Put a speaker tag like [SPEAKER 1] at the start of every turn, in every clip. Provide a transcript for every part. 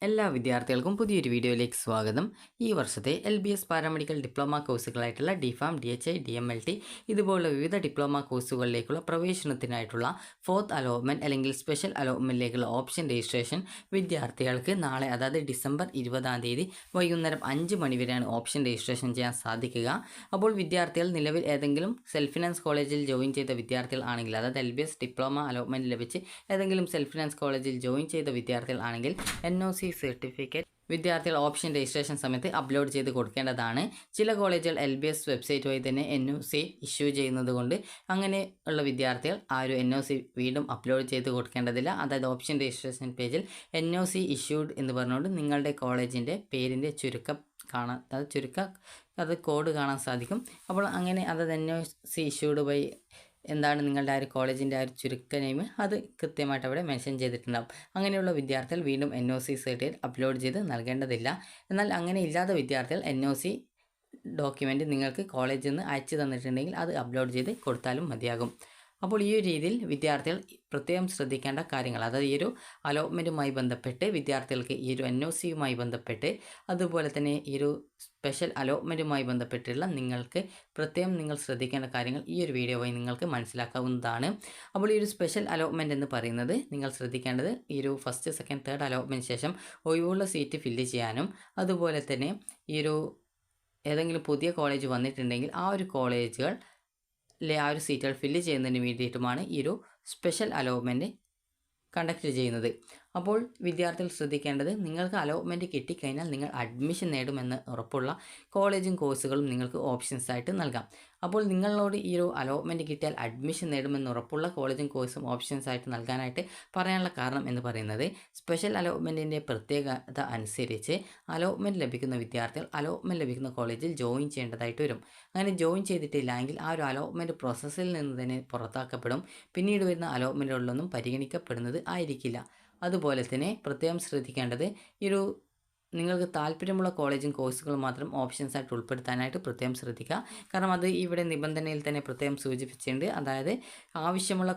[SPEAKER 1] എല്ലാ വിദ്യാർത്ഥികൾക്കും പുതിയൊരു വീഡിയോയിലേക്ക് സ്വാഗതം. ഈ വർഷത്തെ LBS പാരാമെഡിക്കൽ ഡിപ്ലോമ കോഴ്സുകളായിട്ടുള്ള DPharm, DHI, DMLT ഇതുപോലുള്ള വിവിധ ഡിപ്ലോമ കോഴ്സുകളിലേക്കുള്ള പ്രവേശനത്തിനായിട്ടുള്ള ഫോർത്ത് അലോട്ട്മെൻറ്റ് അല്ലെങ്കിൽ സ്പെഷ്യൽ അലോട്ട്മെൻറ്റിലേക്കുള്ള ഓപ്ഷൻ രജിസ്ട്രേഷൻ വിദ്യാർത്ഥികൾക്ക് നാളെ, അതായത് ഡിസംബർ 20 വൈകുന്നേരം 5 മണി വരെയാണ് ഓപ്ഷൻ രജിസ്ട്രേഷൻ ചെയ്യാൻ സാധിക്കുക. അപ്പോൾ വിദ്യാർത്ഥികൾ നിലവിൽ ഏതെങ്കിലും സെൽഫ് ഫിനാൻസ് കോളേജിൽ ജോയിൻ ചെയ്ത വിദ്യാർത്ഥികൾ ആണെങ്കിൽ, അതായത് LBS ഡിപ്ലോമ അലോട്ട്മെൻറ്റ് ലഭിച്ച് ഏതെങ്കിലും സെൽഫ് ഫിനാൻസ് കോളേജിൽ ജോയിൻ ചെയ്ത വിദ്യാർത്ഥികൾ ആണെങ്കിൽ NOC സർട്ടിഫിക്കറ്റ് വിദ്യാർത്ഥികൾ ഓപ്ഷൻ രജിസ്ട്രേഷൻ സമയത്ത് അപ്ലോഡ് ചെയ്ത് കൊടുക്കേണ്ടതാണ്. ചില കോളേജുകൾ LBS വെബ്സൈറ്റ് വഴി തന്നെ NOC ഇഷ്യൂ ചെയ്യുന്നത് കൊണ്ട് അങ്ങനെ ഉള്ള വിദ്യാർത്ഥികൾ ആ ഒരു NOC വീണ്ടും അപ്ലോഡ് ചെയ്ത് കൊടുക്കേണ്ടതില്ല. അതായത് ഓപ്ഷൻ രജിസ്ട്രേഷൻ പേജിൽ NOC ഇഷ്യൂഡ് എന്ന് പറഞ്ഞുകൊണ്ട് നിങ്ങളുടെ കോളേജിൻ്റെ പേരിൻ്റെ ചുരുക്കം കാണാൻ, അത് കോഡ് കാണാൻ സാധിക്കും. അപ്പോൾ അങ്ങനെ അതായത് NOC ഇഷ്യൂഡ് ബൈ എന്താണ് നിങ്ങളുടെ ആ ഒരു കോളേജിൻ്റെ ആ ഒരു ചുരുക്ക നെയിം, അത് കൃത്യമായിട്ട് അവിടെ മെൻഷൻ ചെയ്തിട്ടുണ്ടാകും. അങ്ങനെയുള്ള വിദ്യാർത്ഥികൾ വീണ്ടും NOC സർട്ടിഫിക്കറ്റ് അപ്ലോഡ് ചെയ്ത് നൽകേണ്ടതില്ല. എന്നാൽ അങ്ങനെ ഇല്ലാത്ത വിദ്യാർത്ഥികൾ NOC ഡോക്യുമെൻറ്റ് നിങ്ങൾക്ക് കോളേജിൽ നിന്ന് അയച്ചു തന്നിട്ടുണ്ടെങ്കിൽ അത് അപ്ലോഡ് ചെയ്ത് കൊടുത്താലും മതിയാകും. അപ്പോൾ ഈ ഒരു രീതിയിൽ വിദ്യാർത്ഥികൾ പ്രത്യേകം ശ്രദ്ധിക്കേണ്ട കാര്യങ്ങൾ, അതായത് ഈ ഒരു അലോട്ട്മെൻറ്റുമായി ബന്ധപ്പെട്ട് വിദ്യാർത്ഥികൾക്ക് ഈ ഒരു NOCയുമായി ബന്ധപ്പെട്ട്, അതുപോലെ തന്നെ ഈ ഒരു സ്പെഷ്യൽ അലോട്ട്മെൻറ്റുമായി ബന്ധപ്പെട്ടുള്ള നിങ്ങൾ ശ്രദ്ധിക്കേണ്ട കാര്യങ്ങൾ ഈ ഒരു വീഡിയോ വഴി നിങ്ങൾക്ക് മനസ്സിലാക്കാവുന്നതാണ്. അപ്പോൾ ഈ ഒരു സ്പെഷ്യൽ അലോട്ട്മെൻറ്റ് എന്ന് പറയുന്നത് നിങ്ങൾ ശ്രദ്ധിക്കേണ്ടത് ഈ ഒരു ഫസ്റ്റ്, സെക്കൻഡ്, തേർഡ് അലോട്ട്മെൻറ്റ് ശേഷം ഒഴിവുള്ള സീറ്റ് ഫില്ല് ചെയ്യാനും, അതുപോലെ തന്നെ ഈ ഒരു ഏതെങ്കിലും പുതിയ കോളേജ് വന്നിട്ടുണ്ടെങ്കിൽ ആ ഒരു കോളേജുകൾ ആ ഒരു സീറ്റുകൾ ഫില്ല് ചെയ്യുന്നതിന് വേണ്ടിയിട്ടുമാണ് ഈ ഒരു സ്പെഷ്യൽ അലോട്ട്മെൻറ്റ് കണ്ടക്ട് ചെയ്യുന്നത്. അപ്പോൾ വിദ്യാർത്ഥികൾ ശ്രദ്ധിക്കേണ്ടത്, നിങ്ങൾക്ക് അലോട്ട്മെൻറ്റ് കിട്ടിക്കഴിഞ്ഞാൽ നിങ്ങൾ അഡ്മിഷൻ നേടുമെന്ന് ഉറപ്പുള്ള കോളേജും കോഴ്സുകളും നിങ്ങൾക്ക് ഓപ്ഷൻസ് ആയിട്ട് നൽകാം. അപ്പോൾ നിങ്ങളോട് ഈ ഒരു അലോട്ട്മെൻറ്റ് കിട്ടിയാൽ അഡ്മിഷൻ നേടുമെന്ന് ഉറപ്പുള്ള കോളേജും കോഴ്സും ഓപ്ഷൻസ് ആയിട്ട് നൽകാനായിട്ട് പറയാനുള്ള കാരണം എന്ന് പറയുന്നത്, സ്പെഷ്യൽ അലോട്ട്മെൻറ്റിൻ്റെ പ്രത്യേകത അനുസരിച്ച് അലോട്ട്മെൻറ്റ് ലഭിക്കുന്ന വിദ്യാർത്ഥികൾ അലോട്ട്മെൻറ്റ് ലഭിക്കുന്ന കോളേജിൽ ജോയിൻ ചെയ്യേണ്ടതായിട്ട് വരും. അങ്ങനെ ജോയിൻ ചെയ്തിട്ടില്ല എങ്കിൽ ആ ഒരു അലോട്ട്മെൻറ്റ് പ്രോസസ്സിൽ നിന്ന് തന്നെ പുറത്താക്കപ്പെടും. പിന്നീട് വരുന്ന അലോട്ട്മെൻറ്റുകളിലൊന്നും പരിഗണിക്കപ്പെടുന്നത് ആയിരിക്കില്ല. അതുപോലെ തന്നെ പ്രത്യേകം ശ്രദ്ധിക്കേണ്ടത്, ഈ ഒരു നിങ്ങൾക്ക് താല്പര്യമുള്ള കോളേജും കോഴ്സുകളും മാത്രം ഓപ്ഷൻസ് ആയിട്ട് ഉൾപ്പെടുത്താനായിട്ട് പ്രത്യേകം ശ്രദ്ധിക്കുക. കാരണം അത് ഇവിടെ നിബന്ധനയിൽ തന്നെ പ്രത്യേകം സൂചിപ്പിച്ചിട്ടുണ്ട്. അതായത് ആവശ്യമുള്ള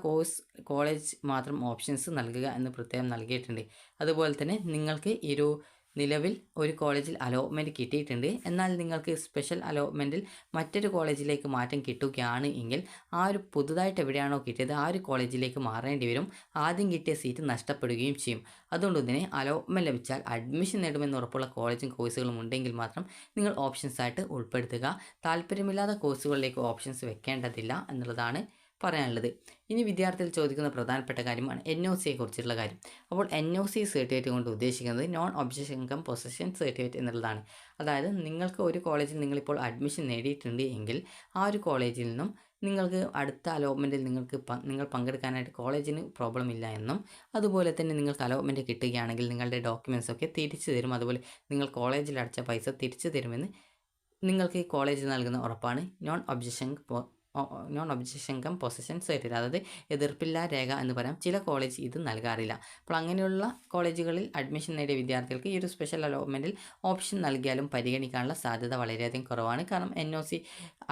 [SPEAKER 1] കോളേജ് മാത്രം ഓപ്ഷൻസ് നൽകുക എന്ന് പ്രത്യേകം നൽകിയിട്ടുണ്ട്. അതുപോലെ തന്നെ നിങ്ങൾക്ക് ഈ ഒരു നിലവിൽ ഒരു കോളേജിൽ അലോട്ട്മെൻറ്റ് കിട്ടിയിട്ടുണ്ട്, എന്നാൽ നിങ്ങൾക്ക് സ്പെഷ്യൽ അലോട്ട്മെൻറ്റിൽ മറ്റൊരു കോളേജിലേക്ക് മാറ്റം കിട്ടുകയാണ് എങ്കിൽ ആ ഒരു പുതുതായിട്ട് എവിടെയാണോ കിട്ടിയത് ആ ഒരു കോളേജിലേക്ക് മാറേണ്ടി വരും. ആദ്യം കിട്ടിയ സീറ്റ് നഷ്ടപ്പെടുകയും ചെയ്യും. അതുകൊണ്ട് തന്നെ അലോട്ട്മെൻറ്റ് ലഭിച്ചാൽ അഡ്മിഷൻ നേടുമെന്ന് ഉറപ്പുള്ള കോളേജും കോഴ്സുകളും ഉണ്ടെങ്കിൽ മാത്രം നിങ്ങൾ ഓപ്ഷൻസ് ആയിട്ട് ഉൾപ്പെടുത്തുക. താല്പര്യമില്ലാത്ത കോഴ്സുകളിലേക്ക് ഓപ്ഷൻസ് വെക്കേണ്ടതില്ല എന്നുള്ളതാണ് പറയാനുള്ളത്. ഇനി വിദ്യാർത്ഥികൾ ചോദിക്കുന്ന പ്രധാനപ്പെട്ട കാര്യമാണ് NOCയെ കുറിച്ചുള്ള കാര്യം. അപ്പോൾ NOC സർട്ടിഫിക്കറ്റ് കൊണ്ട് ഉദ്ദേശിക്കുന്നത് non objection cum possession certificate എന്നുള്ളതാണ്. അതായത് നിങ്ങൾക്ക് ഒരു കോളേജിൽ നിങ്ങളിപ്പോൾ അഡ്മിഷൻ നേടിയിട്ടുണ്ട് എങ്കിൽ ആ ഒരു കോളേജിൽ നിന്നും നിങ്ങൾക്ക് അടുത്ത അലോട്ട്മെൻറ്റിൽ നിങ്ങൾ പങ്കെടുക്കാനായിട്ട് കോളേജിന് പ്രോബ്ലം ഇല്ല എന്നും, അതുപോലെ തന്നെ നിങ്ങൾക്ക് അലോട്ട്മെൻറ്റ് കിട്ടുകയാണെങ്കിൽ നിങ്ങളുടെ ഡോക്യുമെൻറ്റ്സ് ഒക്കെ തിരിച്ചു തരും, അതുപോലെ നിങ്ങൾ കോളേജിൽ അടച്ച പൈസ തിരിച്ചു തരുമെന്ന് നിങ്ങൾക്ക് ഈ കോളേജ് നൽകുന്ന ഉറപ്പാണ് non objection cum possession certificate, അതായത് എതിർപ്പില്ലാ രേഖ എന്ന് പറയാം. ചില കോളേജ് ഇത് നൽകാറില്ല. അപ്പോൾ അങ്ങനെയുള്ള കോളേജുകളിൽ അഡ്മിഷൻ നേടിയ വിദ്യാർത്ഥികൾക്ക് ഈ ഒരു സ്പെഷ്യൽ അലോട്ട്മെൻറ്റിൽ ഓപ്ഷൻ നൽകിയാലും പരിഗണിക്കാനുള്ള സാധ്യത വളരെയധികം കുറവാണ്. കാരണം NOC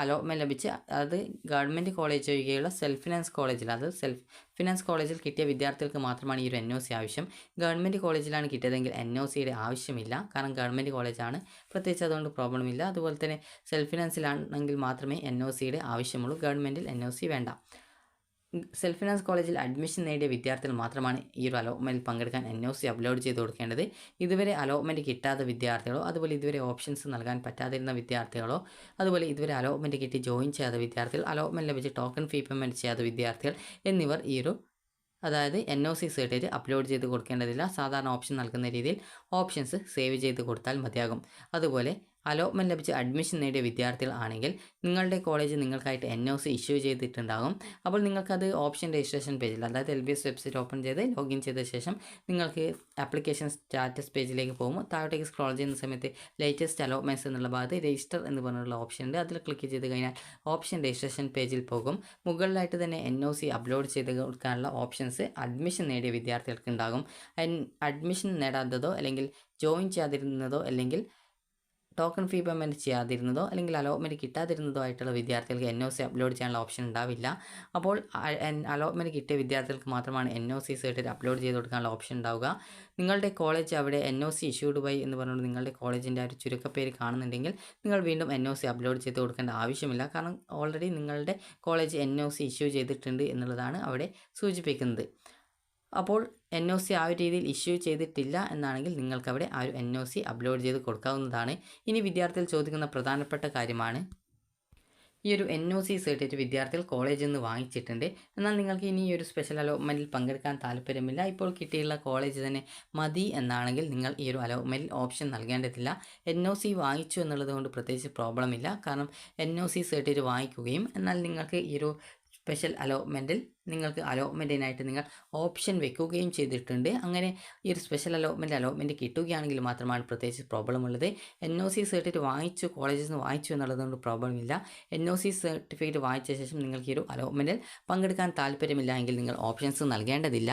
[SPEAKER 1] അലോട്ട്മെൻറ്റ് ലഭിച്ച്, അതായത് ഗവൺമെൻറ് കോളേജ് ഒഴികെയുള്ള സെൽഫ് ഫിനാൻസ് കോളേജിൽ, അതായത് സെൽഫ് ഫിനാൻസ് കോളേജിൽ കിട്ടിയ വിദ്യാർത്ഥികൾക്ക് മാത്രമാണ് ഈ ഒരു NOC ആവശ്യം. ഗവൺമെൻറ് കോളേജിലാണ് കിട്ടിയതെങ്കിൽ NOCയുടെ ആവശ്യമില്ല. കാരണം ഗവൺമെൻറ് കോളേജാണ്, പ്രത്യേകിച്ച് അതുകൊണ്ട് പ്രോബ്ലം ഇല്ല. അതുപോലെ തന്നെ സെൽഫ് ഫിനാൻസിലാണെങ്കിൽ മാത്രമേ NOCയുടെ ആവശ്യമുള്ളൂ, ഗവൺമെൻറ്റിൽ NOC വേണ്ട. സെൽഫ് ഫിനാൻസ് കോളേജിൽ അഡ്മിഷൻ നേടിയ വിദ്യാർത്ഥികൾ മാത്രമാണ് ഈ ഒരു അലോട്ട്മെൻറ്റിൽ പങ്കെടുക്കാൻ NOC അപ്ലോഡ് ചെയ്ത് കൊടുക്കേണ്ടത്. ഇതുവരെ അലോട്ട്മെൻറ്റ് കിട്ടാത്ത വിദ്യാർത്ഥികളോ, അതുപോലെ ഇതുവരെ ഓപ്ഷൻസ് നൽകാൻ പറ്റാതിരുന്ന വിദ്യാർത്ഥികളോ, അതുപോലെ ഇതുവരെ അലോട്ട്മെൻറ്റ് കിട്ടി ജോയിൻ ചെയ്യാത്ത വിദ്യാർത്ഥികൾ, അലോട്ട്മെൻറ്റ് ലഭിച്ച് ടോക്കൺ ഫീ പേയ്മെൻറ്റ് ചെയ്യാത്ത വിദ്യാർത്ഥികൾ എന്നിവർ ഈ ഒരു അതായത് NOC സർട്ടിഫിക്കറ്റ് അപ്ലോഡ് ചെയ്ത് കൊടുക്കേണ്ടതില്ല. സാധാരണ ഓപ്ഷൻ നൽകുന്ന രീതിയിൽ ഓപ്ഷൻസ് സേവ് ചെയ്ത് കൊടുത്താൽ മതിയാകും. അതുപോലെ അലോട്ട്മെൻറ്റ് ലഭിച്ച് അഡ്മിഷൻ നേടിയ വിദ്യാർത്ഥികൾ ആണെങ്കിൽ നിങ്ങളുടെ കോളേജ് നിങ്ങൾക്കായിട്ട് NOC ഇഷ്യൂ ചെയ്തിട്ടുണ്ടാകും. അപ്പോൾ നിങ്ങൾക്കത് ഓപ്ഷൻ രജിസ്ട്രേഷൻ പേജിൽ, അതായത് LBS വെബ്സൈറ്റ് ഓപ്പൺ ചെയ്ത് ലോഗിൻ ചെയ്ത ശേഷം നിങ്ങൾക്ക് ആപ്ലിക്കേഷൻ സ്റ്റാറ്റസ് പേജിലേക്ക് പോകുമ്പോൾ താഴോട്ടേക്ക് സ്ക്രോൾ ചെയ്യുന്ന സമയത്ത് ലേറ്റസ്റ്റ് അലോട്ട്മെൻറ്റ്സ് എന്നുള്ള ഭാഗത്ത് രജിസ്റ്റർ എന്ന് പറഞ്ഞുള്ള ഓപ്ഷൻ ഉണ്ട്. അതിൽ ക്ലിക്ക് ചെയ്ത് കഴിഞ്ഞാൽ ഓപ്ഷൻ രജിസ്ട്രേഷൻ പേജിൽ പോകും. മുകളിലായിട്ട് തന്നെ NOC അപ്ലോഡ് ചെയ്ത് കൊടുക്കാനുള്ള ഓപ്ഷൻസ് അഡ്മിഷൻ നേടിയ വിദ്യാർത്ഥികൾക്ക് ഉണ്ടാകും. അഡ്മിഷൻ നേടാത്തതോ അല്ലെങ്കിൽ ജോയിൻ ചെയ്യാതിരുന്നതോ അല്ലെങ്കിൽ ടോക്കൺ ഫീ പേയ്മെൻറ്റ് ചെയ്യാതിരുന്നതോ അല്ലെങ്കിൽ അലോട്ട്മെൻറ്റ് കിട്ടാതിരുന്നതോ ആയിട്ടുള്ള വിദ്യാർത്ഥികൾക്ക് NOC അപ്ലോഡ് ചെയ്യാനുള്ള ഓപ്ഷൻ ഉണ്ടാവില്ല. അപ്പോൾ അലോട്ട്മെൻറ്റ് കിട്ടിയ വിദ്യാർത്ഥികൾക്ക് മാത്രമാണ് NOC സർട്ടിഫിക്കറ്റ് അപ്ലോഡ് ചെയ്ത് കൊടുക്കാനുള്ള ഓപ്ഷൻ ഉണ്ടാവുക. നിങ്ങളുടെ കോളേജ് അവിടെ NOC ഇഷ്യൂഡ് ബൈ എന്ന് പറഞ്ഞുകൊണ്ട് നിങ്ങളുടെ കോളേജിൻ്റെ ആ ഒരു ചുരുക്കപ്പേര് കാണുന്നുണ്ടെങ്കിൽ നിങ്ങൾ വീണ്ടും NOC അപ്ലോഡ് ചെയ്ത് കൊടുക്കേണ്ട ആവശ്യമില്ല. കാരണം ഓൾറെഡി നിങ്ങളുടെ കോളേജ് NOC ഇഷ്യൂ ചെയ്തിട്ടുണ്ട് എന്നുള്ളതാണ് അവിടെ സൂചിപ്പിക്കുന്നത്. അപ്പോൾ NOC ആ ഒരു രീതിയിൽ ഇഷ്യൂ ചെയ്തിട്ടില്ല എന്നാണെങ്കിൽ നിങ്ങൾക്കവിടെ ആ ഒരു NOC അപ്ലോഡ് ചെയ്ത് കൊടുക്കാവുന്നതാണ്. ഇനി വിദ്യാർത്ഥികൾ ചോദിക്കുന്ന പ്രധാനപ്പെട്ട കാര്യമാണ്, ഈ ഒരു NOC സർട്ടിഫിക്കറ്റ് വിദ്യാർത്ഥികൾ കോളേജിൽ നിന്ന് വാങ്ങിച്ചിട്ടുണ്ട്, എന്നാൽ നിങ്ങൾക്ക് ഇനി ഈ ഒരു സ്പെഷ്യൽ അലോട്ട്മെൻറ്റിൽ പങ്കെടുക്കാൻ താല്പര്യമില്ല, ഇപ്പോൾ കിട്ടിയുള്ള കോളേജ് തന്നെ മതി എന്നാണെങ്കിൽ നിങ്ങൾ ഈ ഒരു അലോട്ട്മെൻറ്റിൽ ഓപ്ഷൻ നൽകേണ്ടതില്ല. NOC വാങ്ങിച്ചു എന്നുള്ളത് കൊണ്ട് പ്രത്യേകിച്ച് പ്രോബ്ലം ഇല്ല. കാരണം NOC സർട്ടിഫിക്കറ്റ് വാങ്ങിക്കുകയും എന്നാൽ നിങ്ങൾക്ക് ഈ ഒരു സ്പെഷ്യൽ അലോട്ട്മെൻറ്റിൽ നിങ്ങൾക്ക് അലോട്ട്മെൻറ്റിനായിട്ട് നിങ്ങൾ ഓപ്ഷൻ വെക്കുകയും ചെയ്തിട്ടുണ്ട്. അങ്ങനെ ഈ ഒരു സ്പെഷ്യൽ അലോട്ട്മെൻറ്റ് കിട്ടുകയാണെങ്കിൽ മാത്രമാണ് പ്രത്യേകിച്ച് പ്രോബ്ലം ഉള്ളത്. NOC സർട്ടിഫിക്കറ്റ് വാങ്ങിച്ചു, കോളേജിൽ നിന്ന് വാങ്ങിച്ചു എന്നുള്ളതുകൊണ്ട് പ്രോബ്ലം ഇല്ല. NOC സർട്ടിഫിക്കറ്റ് വാങ്ങിച്ച ശേഷം നിങ്ങൾക്ക് ഈ ഒരു അലോട്ട്മെൻറ്റിൽ പങ്കെടുക്കാൻ താല്പര്യമില്ല എങ്കിൽ നിങ്ങൾ ഓപ്ഷൻസ് നൽകേണ്ടതില്ല.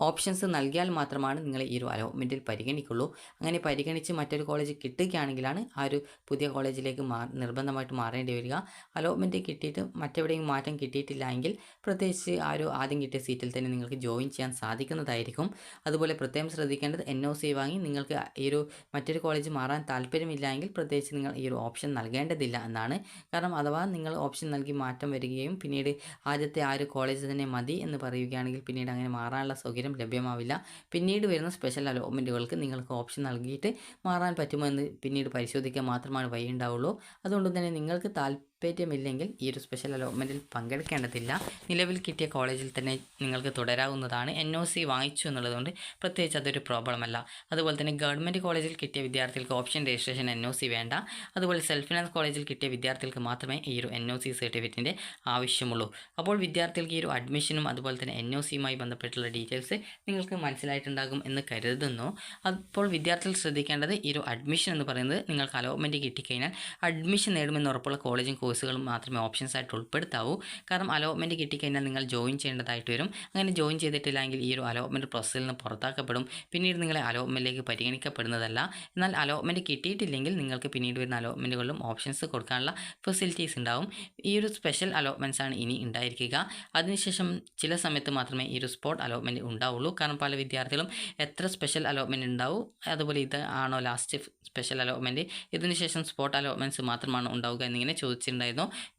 [SPEAKER 1] ഓപ്ഷൻസ് നൽകിയാൽ മാത്രമാണ് നിങ്ങൾ ഈ ഒരു അലോട്ട്മെൻറ്റിൽ പരിഗണിക്കുള്ളൂ. അങ്ങനെ പരിഗണിച്ച് മറ്റൊരു കോളേജ് കിട്ടുകയാണെങ്കിലാണ് ആ ഒരു പുതിയ കോളേജിലേക്ക് നിർബന്ധമായിട്ട് മാറേണ്ടി വരിക. അലോട്ട്മെൻറ്റ് കിട്ടിയിട്ട് മറ്റെവിടെയും മാറ്റം കിട്ടിയിട്ടില്ല എങ്കിൽ പ്രത്യേകിച്ച് ആ ഒരു ആദ്യം കിട്ടിയ സീറ്റിൽ തന്നെ നിങ്ങൾക്ക് ജോയിൻ ചെയ്യാൻ സാധിക്കുന്നതായിരിക്കും. അതുപോലെ പ്രത്യേകം ശ്രദ്ധിക്കേണ്ടത്, NOC വാങ്ങി നിങ്ങൾക്ക് ഈ ഒരു മറ്റൊരു കോളേജ് മാറാൻ താല്പര്യമില്ല എങ്കിൽ പ്രത്യേകിച്ച് നിങ്ങൾ ഈ ഒരു ഓപ്ഷൻ നൽകേണ്ടതില്ല എന്നാണ്. കാരണം അഥവാ നിങ്ങൾ ഓപ്ഷൻ നൽകി മാറ്റം വരികയും പിന്നീട് ആദ്യത്തെ ആ ഒരു കോളേജ് തന്നെ മതി എന്ന് പറയുകയാണെങ്കിൽ പിന്നീട് അങ്ങനെ മാറാനുള്ള സൗകര്യം ലഭ്യമാവില്ല. പിന്നീട് വരുന്ന സ്പെഷ്യൽ അലോട്ട്മെൻറ്റുകൾക്ക് നിങ്ങൾക്ക് ഓപ്ഷൻ നൽകിയിട്ട് മാറാൻ പറ്റുമോ എന്ന് പിന്നീട് പരിശോധിക്കാൻ മാത്രമാണ് വഴിയുണ്ടാവുള്ളൂ. അതുകൊണ്ട് തന്നെ നിങ്ങൾക്ക് താല്പര്യമില്ലെങ്കിൽ ഈ ഒരു സ്പെഷ്യൽ അലോട്ട്മെൻറ്റിൽ പങ്കെടുക്കേണ്ടതില്ല. നിലവിൽ കിട്ടിയ കോളേജിൽ തന്നെ നിങ്ങൾക്ക് തുടരാവുന്നതാണ്. NOC വാങ്ങിച്ചു എന്നുള്ളതുകൊണ്ട് പ്രത്യേകിച്ച് അതൊരു പ്രോബ്ലം അല്ല. അതുപോലെ തന്നെ ഗവൺമെൻറ് കോളേജിൽ കിട്ടിയ വിദ്യാർത്ഥികൾക്ക് ഓപ്ഷൻ രജിസ്ട്രേഷൻ NOC വേണ്ട. അതുപോലെ സെൽഫ് ഫിനാൻസ് കോളേജിൽ കിട്ടിയ വിദ്യാർത്ഥികൾക്ക് മാത്രമേ ഈ ഒരു NOC സർട്ടിഫിക്കറ്റിൻ്റെ ആവശ്യമുള്ളൂ. അപ്പോൾ വിദ്യാർത്ഥികൾക്ക് ഈ ഒരു അഡ്മിഷനും അതുപോലെ തന്നെ NOCയുമായി ബന്ധപ്പെട്ടുള്ള ഡീറ്റെയിൽസ് നിങ്ങൾക്ക് മനസ്സിലായിട്ടുണ്ടാകും എന്ന് കരുതുന്നു. അപ്പോൾ വിദ്യാർത്ഥികൾ ശ്രദ്ധിക്കേണ്ടത്, ഈ ഒരു അഡ്മിഷൻ എന്ന് പറയുന്നത് നിങ്ങൾക്ക് അലോട്ട്മെൻറ്റ് കിട്ടിക്കഴിഞ്ഞാൽ അഡ്മിഷൻ നേടുമെന്ന് ഉറപ്പുള്ള കോളേജും കോഴ്സുകളും മാത്രമേ ഓപ്ഷൻസ് ആയിട്ട് ഉൾപ്പെടുത്താവൂ. കാരണം അലോട്ട്മെൻറ്റ് കിട്ടിക്കഴിഞ്ഞാൽ നിങ്ങൾ ജോയിൻ ചെയ്യേണ്ടതായിട്ട് വരും. അങ്ങനെ ജോയിൻ ചെയ്തിട്ടില്ലെങ്കിൽ ഈ ഒരു അലോട്ട്മെൻറ്റ് പ്രോസസ്സിൽ നിന്ന് പുറത്താക്കപ്പെടും. പിന്നീട് നിങ്ങളെ അലോട്ട്മെൻറ്റിലേക്ക് പരിഗണിക്കപ്പെടുന്നതല്ല. എന്നാൽ അലോട്ട്മെൻറ്റ് കിട്ടിയിട്ടില്ലെങ്കിൽ നിങ്ങൾക്ക് പിന്നീട് വരുന്ന അലോട്ട്മെൻറ്റുകളിലും ഓപ്ഷൻസ് കൊടുക്കാനുള്ള ഫെസിലിറ്റീസ് ഉണ്ടാവും. ഈ ഒരു സ്പെഷ്യൽ അലോട്ട്മെൻറ്റ്സ് ആണ് ഇനി ഉണ്ടായിരിക്കുക. അതിനുശേഷം ചില സമയത്ത് മാത്രമേ ഈ ഒരു സ്പോട്ട് അലോട്ട്മെൻറ്റ് ഉണ്ടാവുള്ളൂ. കാരണം പല വിദ്യാർത്ഥികളും എത്ര സ്പെഷ്യൽ അലോട്ട്മെൻറ്റ് ഉണ്ടാവും, അതുപോലെ ഇത് ആണോ ലാസ്റ്റ് സ്പെഷ്യൽ അലോട്ട്മെൻറ്റ്, ഇതിനുശേഷം സ്പോട്ട് അലോട്ട്മെൻറ്റ്സ് മാത്രമാണ് ഉണ്ടാവുക എന്നിങ്ങനെ ചോദിച്ചിട്ടുണ്ടായിരുന്നു.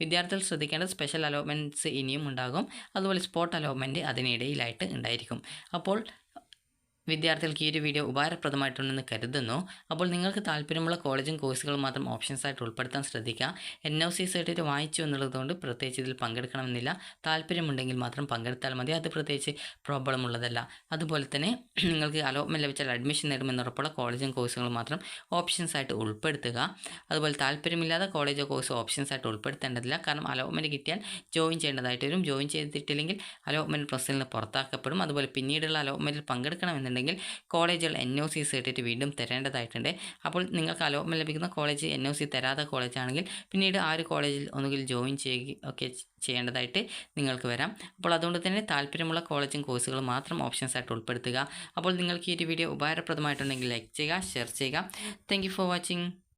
[SPEAKER 1] വിദ്യാർത്ഥികൾ ശ്രദ്ധിക്കേണ്ടത്, സ്പെഷ്യൽ അലോട്ട്മെൻറ്റ്സ് ഇനിയും ഉണ്ടാകും, അതുപോലെ സ്പോട്ട് അലോട്ട്മെൻറ്റ് അതിനിടയിലായിട്ട് ഉണ്ടായിരിക്കും. അപ്പോൾ വിദ്യാർത്ഥികൾക്ക് ഈ ഒരു വീഡിയോ ഉപകാരപ്രദമായിട്ടുണ്ടെന്ന് കരുതുന്നു. അപ്പോൾ നിങ്ങൾക്ക് താല്പര്യമുള്ള കോളേജും കോഴ്സുകളും മാത്രം ഓപ്ഷൻസ് ആയിട്ട് ഉൾപ്പെടുത്താൻ ശ്രദ്ധിക്കുക. NOC സർട്ടിഫിക്കറ്റ് വാങ്ങിച്ചു എന്നുള്ളതുകൊണ്ട് പ്രത്യേകിച്ച് ഇതിൽ പങ്കെടുക്കണമെന്നില്ല. താല്പര്യമുണ്ടെങ്കിൽ മാത്രം പങ്കെടുത്താൽ മതി. അത് പ്രത്യേകിച്ച് പ്രോബ്ലം ഉള്ളതല്ല. അതുപോലെ തന്നെ നിങ്ങൾക്ക് അലോട്ട്മെൻറ്റ് ലഭിച്ചാൽ അഡ്മിഷൻ നേടുമെന്നുറപ്പുള്ള കോളേജും കോഴ്സുകളും മാത്രം ഓപ്ഷൻസ് ആയിട്ട് ഉൾപ്പെടുത്തുക. അതുപോലെ താല്പര്യമില്ലാതെ കോളേജോ കോഴ്സോ ഓപ്ഷൻസ് ആയിട്ട് ഉൾപ്പെടുത്തേണ്ടതില്ല. കാരണം അലോട്ട്മെൻറ്റ് കിട്ടിയാൽ ജോയിൻ ചെയ്യേണ്ടതായിട്ട് വരും. ജോയിൻ ചെയ്തിട്ടില്ലെങ്കിൽ അലോട്ട്മെൻറ്റ് പ്രോസസ്സിൽ നിന്ന് പുറത്താക്കപ്പെടും. അതുപോലെ പിന്നീടുള്ള അലോട്ട്മെൻറ്റിൽ പങ്കെടുക്കണമെന്നുണ്ടെങ്കിൽ കോളേജുകൾ NOC സർട്ടിഫിക്കറ്റ് വീണ്ടും തരേണ്ടതായിട്ടുണ്ട്. അപ്പോൾ നിങ്ങൾക്ക് അലോട്ട്മെൻറ്റ് ലഭിക്കുന്ന കോളേജ് NOC തരാത്ത കോളേജാണെങ്കിൽ പിന്നീട് ആ ഒരു കോളേജിൽ ഒന്നുകിൽ ജോയിൻ ചെയ്യുകയൊക്കെ ചെയ്യേണ്ടതായിട്ട് നിങ്ങൾക്ക് വരാം. അപ്പോൾ അതുകൊണ്ട് തന്നെ താല്പര്യമുള്ള കോളേജും കോഴ്സുകളും മാത്രം ഓപ്ഷൻസ് ആയിട്ട് ഉൾപ്പെടുത്തുക. അപ്പോൾ നിങ്ങൾക്ക് ഈ ഒരു വീഡിയോ ഉപകാരപ്രദമായിട്ടുണ്ടെങ്കിൽ ലൈക്ക് ചെയ്യുക, ഷെയർ ചെയ്യുക. Thank you for watching.